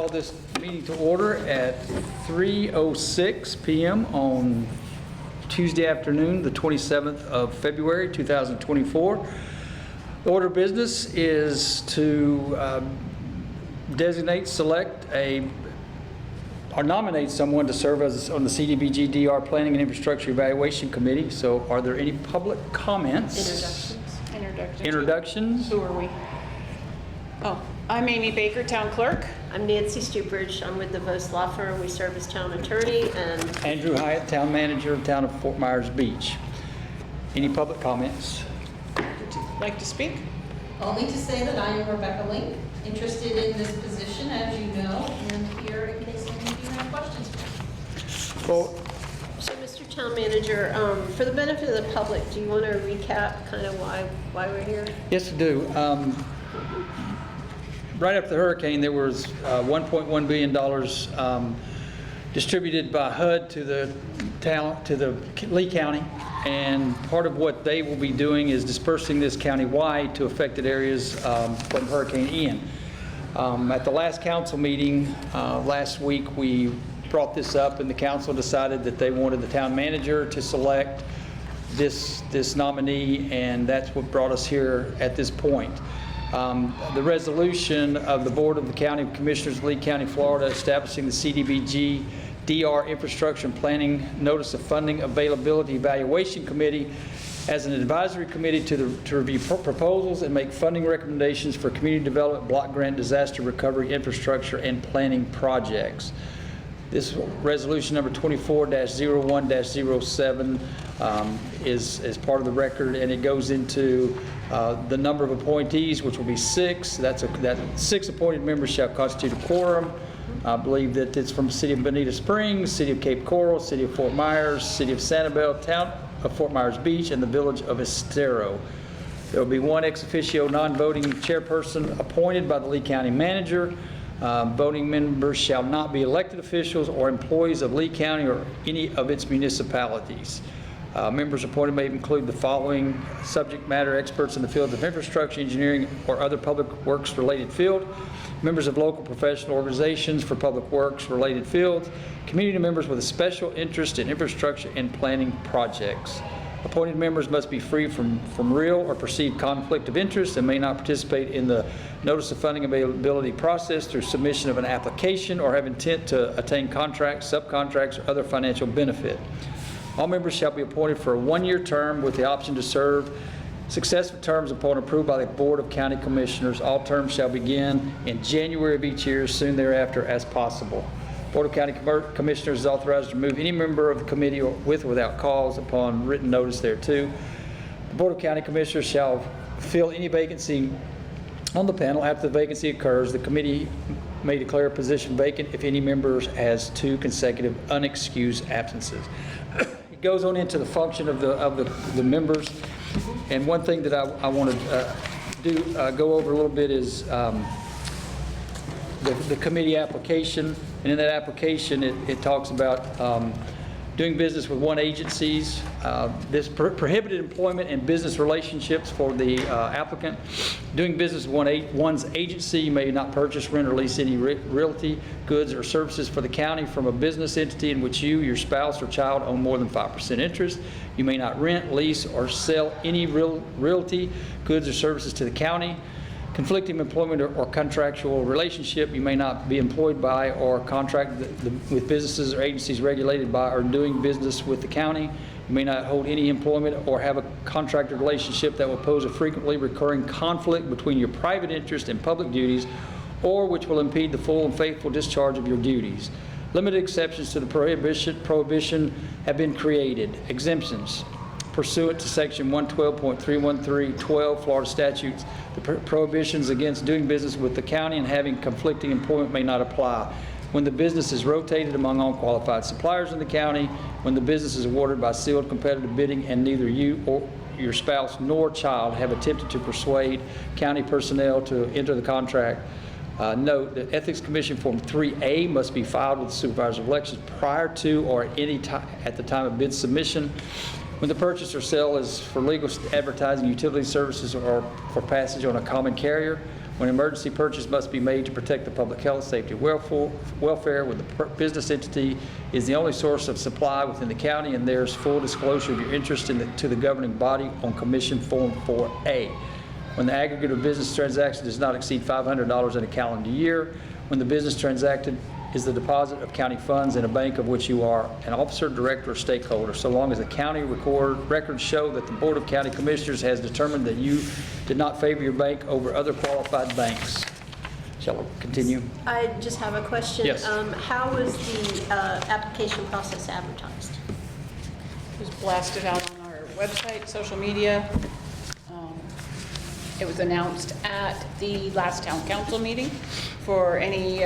Call this meeting to order at 3:06 p.m. on Tuesday afternoon, the 27th of February, 2024. The order of business is to designate, select or nominate someone to serve as on the CDBG DR Planning and Infrastructure Evaluation Committee. So are there any public comments? Introductions. Who are we? Oh, I'm Amy Baker, Town Clerk. I'm Nancy Stupridge. I'm with the Vos Law Firm. We serve as town attorney. And Andrew Hyatt, Town Manager of the Town of Fort Myers Beach. Any public comments? Would you like to speak? Only to say that I am Rebecca Link, interested in this position, as you know, and here in case any of you have questions for me. Well, so, Mr. Town Manager, for the benefit of the public, do you want to recap kind of why we're here? yes, I do. Right after the hurricane, there was $1.1 billion distributed by HUD to the town, to the Lee County, and part of what they will be doing is dispersing this county-wide to affected areas from Hurricane Ian. At the last council meeting last week, we brought this up, and the council decided that they wanted the town manager to select this nominee, and that's what brought us here at this point. The resolution of the Board of the County Commissioners of Lee County, Florida, establishing the CDBG DR Infrastructure and Planning Notice of Funding Availability Evaluation Committee as an advisory committee to review proposals and make funding recommendations for community development, block grant, disaster recovery, infrastructure, and planning projects. This resolution number 24-01-07 is part of the record, and it goes into the number of appointees, which will be 6. That 6 appointed members shall constitute a quorum. I believe that it's from the City of Bonita Springs, City of Cape Coral, City of Fort Myers, City of Sanibel, Town of Fort Myers Beach, and the Village of Estero. There will be one ex officio non-voting chairperson appointed by the Lee County Manager. Voting members shall not be elected officials or employees of Lee County or any of its municipalities. Members appointed may include the following subject matter experts in the fields of infrastructure, engineering, or other public works related field, members of local professional organizations for public works related fields, community members with a special interest in infrastructure and planning projects. Appointed members must be free from real or perceived conflict of interest and may not participate in the notice of funding availability process through submission of an application or have intent to attain contracts, subcontracts, or other financial benefit. All members shall be appointed for a 1-year term with the option to serve successive terms upon approved by the Board of County Commissioners. All terms shall begin in January of each year, soon thereafter as possible. Board of County Commissioners is authorized to remove any member of the committee with or without cause upon written notice thereto. The Board of County Commissioners shall fill any vacancy on the panel. After the vacancy occurs, the committee may declare a position vacant if any member has 2 consecutive unexcused absences. It goes on into the function of the members, and one thing that I want to go over a little bit is the committee application. And in that application, it talks about doing business with one agencies, this prohibited employment and business relationships for the applicant. Doing business with one's agency, you may not purchase, rent, or lease any realty, goods, or services for the county from a business entity in which you, your spouse, or child own more than 5% interest. You may not rent, lease, or sell any realty, goods, or services to the county. Conflicting employment or contractual relationship, you may not be employed by or contract with businesses or agencies regulated by or doing business with the county. You may not hold any employment or have a contractor relationship that will pose a frequently recurring conflict between your private interest and public duties, or which will impede the full and faithful discharge of your duties. Limited exceptions to the prohibition have been created. Exemptions pursuant to section 112.31312 Florida statutes. The prohibitions against doing business with the county and having conflicting employment may not apply. When the business is rotated among unqualified suppliers in the county, when the business is awarded by sealed competitive bidding and neither you or your spouse nor child have attempted to persuade county personnel to enter the contract. Note that Ethics Commission Form 3A must be filed with the Supervisor of Elections prior to or at any time at the time of bid submission. When the purchase or sale is for legal advertising, utility services, or for passage on a common carrier, when emergency purchase must be made to protect the public health, safety, welfare, when the business entity is the only source of supply within the county, and there's full disclosure of your interest to the governing body on Commission Form 4A. When the aggregate of business transaction does not exceed $500 in a calendar year, when the business transacted is the deposit of county funds in a bank of which you are an officer, director, or stakeholder, so long as the county records show that the Board of County Commissioners has determined that you did not favor your bank over other qualified banks. Shall I continue? I just have a question. Yes. How was the application process advertised? It was blasted out on our website, social media. It was announced at the last town council meeting for any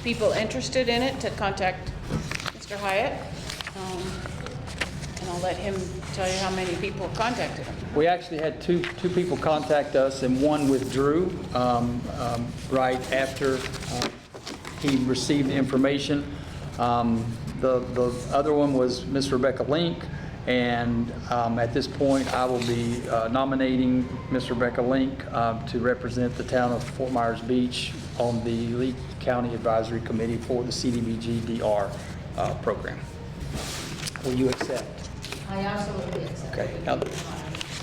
people interested in it to contact Mr. Hyatt. And I'll let him tell you how many people contacted him. We actually had two people contact us, and one withdrew right after he received the information. The other one was Miss Rebecca Link, and at this point, I will be nominating Miss Rebecca Link to represent the town of Fort Myers Beach on the Lee County Advisory Committee for the CDBG-DR program. Will you accept? I absolutely accept. Okay. Now,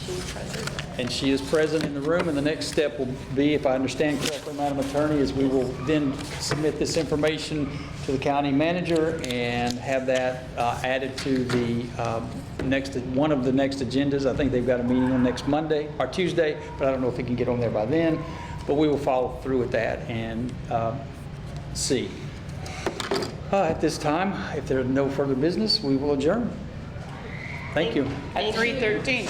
She's present. and she is present in the room, and the next step will be, if I understand correctly, Madam Attorney, is we will then submit this information to the county manager and have that added to the one of the next agendas. I think they've got a meeting on next Monday or Tuesday, but I don't know if it can get on there by then. But we will follow through with that and see. At this time, if there's no further business, we will adjourn. Thank you. At 3:13.